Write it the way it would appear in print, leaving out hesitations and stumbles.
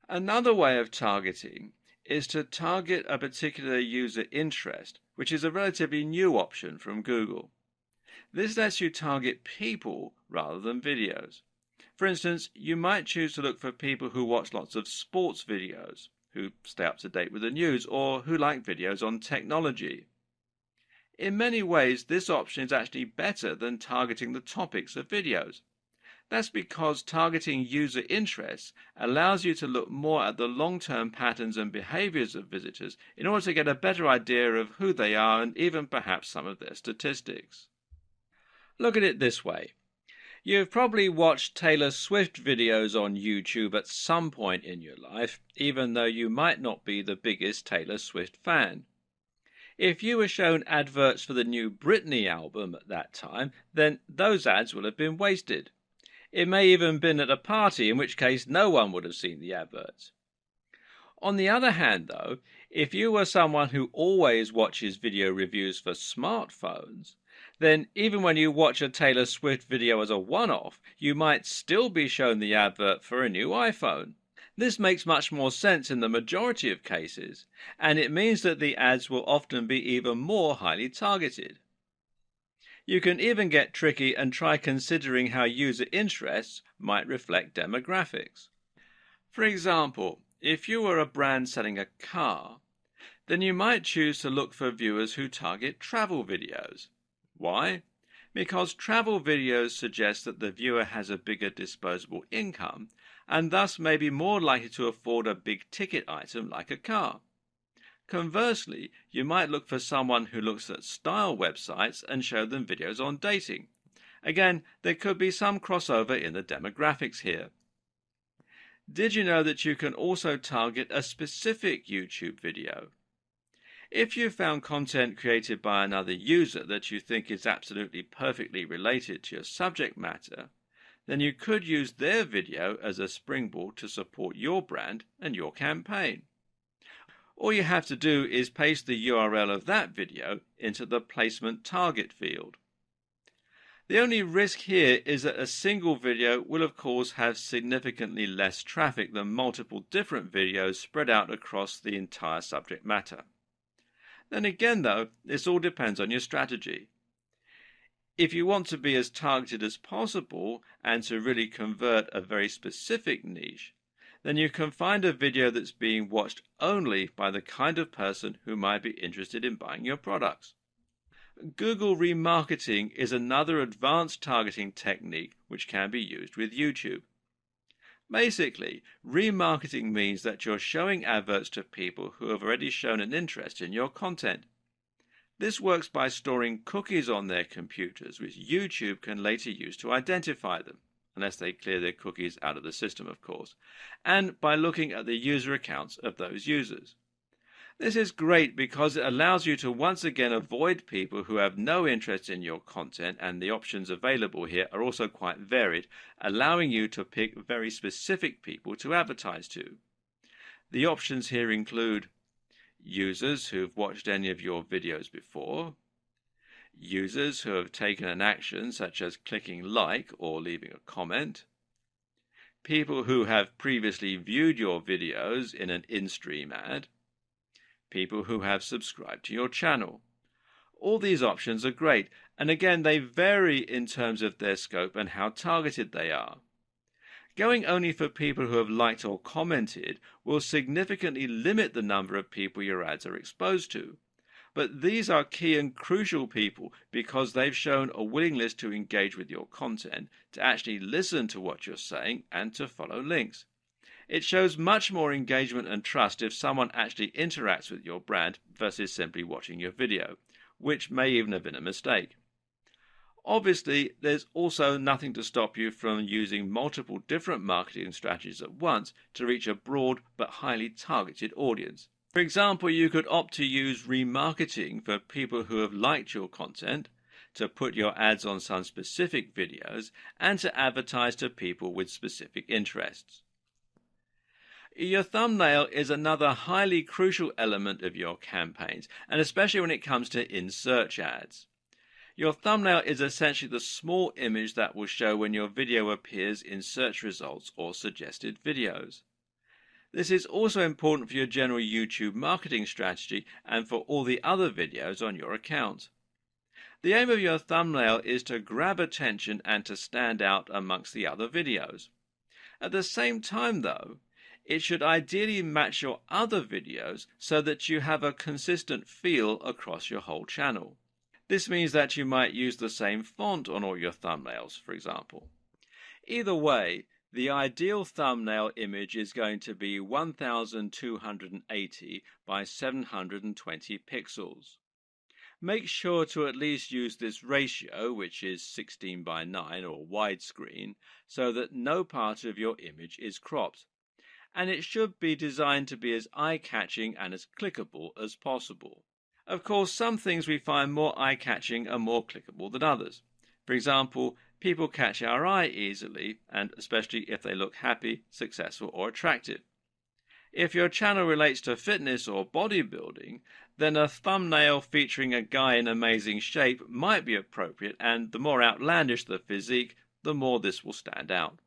Another way of targeting is to target a particular user interest, which is a relatively new option from Google. This lets you target people rather than videos. For instance, you might choose to look for people who watch lots of sports videos, who stay up to date with the news, or who like videos on technology. In many ways, this option is actually better than targeting the topics of videos. That's because targeting user interests allows you to look more at the long-term patterns and behaviors of visitors in order to get a better idea of who they are and even perhaps some of their statistics. Look at it this way. You've probably watched Taylor Swift videos on YouTube at some point in your life, even though you might not be the biggest Taylor Swift fan. If you were shown adverts for the new Britney album at that time, then those ads will have been wasted. It may even have been at a party, in which case no one would have seen the adverts. On the other hand, though, if you were someone who always watches video reviews for smartphones, then even when you watch a Taylor Swift video as a one-off, you might still be shown the advert for a new iPhone. This makes much more sense in the majority of cases, and it means that the ads will often be even more highly targeted. You can even get tricky and try considering how user interests might reflect demographics. For example, if you were a brand selling a car, then you might choose to look for viewers who target travel videos. Why? Because travel videos suggest that the viewer has a bigger disposable income and thus may be more likely to afford a big-ticket item like a car. Conversely, you might look for someone who looks at style websites and show them videos on dating. Again, there could be some crossover in the demographics here. Did you know that you can also target a specific YouTube video? If you found content created by another user that you think is absolutely perfectly related to your subject matter, then you could use their video as a springboard to support your brand and your campaign. All you have to do is paste the URL of that video into the placement target field. The only risk here is that a single video will of course have significantly less traffic than multiple different videos spread out across the entire subject matter. Then again though, this all depends on your strategy. If you want to be as targeted as possible and to really convert a very specific niche, then you can find a video that's being watched only by the kind of person who might be interested in buying your products. Google remarketing is another advanced targeting technique which can be used with YouTube. Basically, remarketing means that you're showing adverts to people who have already shown an interest in your content. This works by storing cookies on their computers, which YouTube can later use to identify them, unless they clear their cookies out of the system, of course, and by looking at the user accounts of those users. This is great because it allows you to once again avoid people who have no interest in your content, and the options available here are also quite varied, allowing you to pick very specific people to advertise to. The options here include users who've watched any of your videos before, users who have taken an action such as clicking like or leaving a comment, people who have previously viewed your videos in an in-stream ad, people who have subscribed to your channel. All these options are great, and again they vary in terms of their scope and how targeted they are. Going only for people who have liked or commented will significantly limit the number of people your ads are exposed to. But these are key and crucial people because they've shown a willingness to engage with your content, to actually listen to what you're saying, and to follow links. It shows much more engagement and trust if someone actually interacts with your brand versus simply watching your video, which may even have been a mistake. Obviously, there's also nothing to stop you from using multiple different marketing strategies at once to reach a broad but highly targeted audience. For example, you could opt to use remarketing for people who have liked your content, to put your ads on some specific videos, and to advertise to people with specific interests. Your thumbnail is another highly crucial element of your campaigns, and especially when it comes to in-search ads. Your thumbnail is essentially the small image that will show when your video appears in search results or suggested videos. This is also important for your general YouTube marketing strategy and for all the other videos on your account. The aim of your thumbnail is to grab attention and to stand out amongst the other videos. At the same time, though, it should ideally match your other videos so that you have a consistent feel across your whole channel. This means that you might use the same font on all your thumbnails, for example. Either way, the ideal thumbnail image is going to be 1280 by 720 pixels. Make sure to at least use this ratio, which is 16 by 9 or widescreen, so that no part of your image is cropped. And it should be designed to be as eye-catching and as clickable as possible. Of course, some things we find more eye-catching and more clickable than others. For example, people catch our eye easily, and especially if they look happy, successful, or attractive. If your channel relates to fitness or bodybuilding, then a thumbnail featuring a guy in amazing shape might be appropriate, and the more outlandish the physique, the more this will stand out.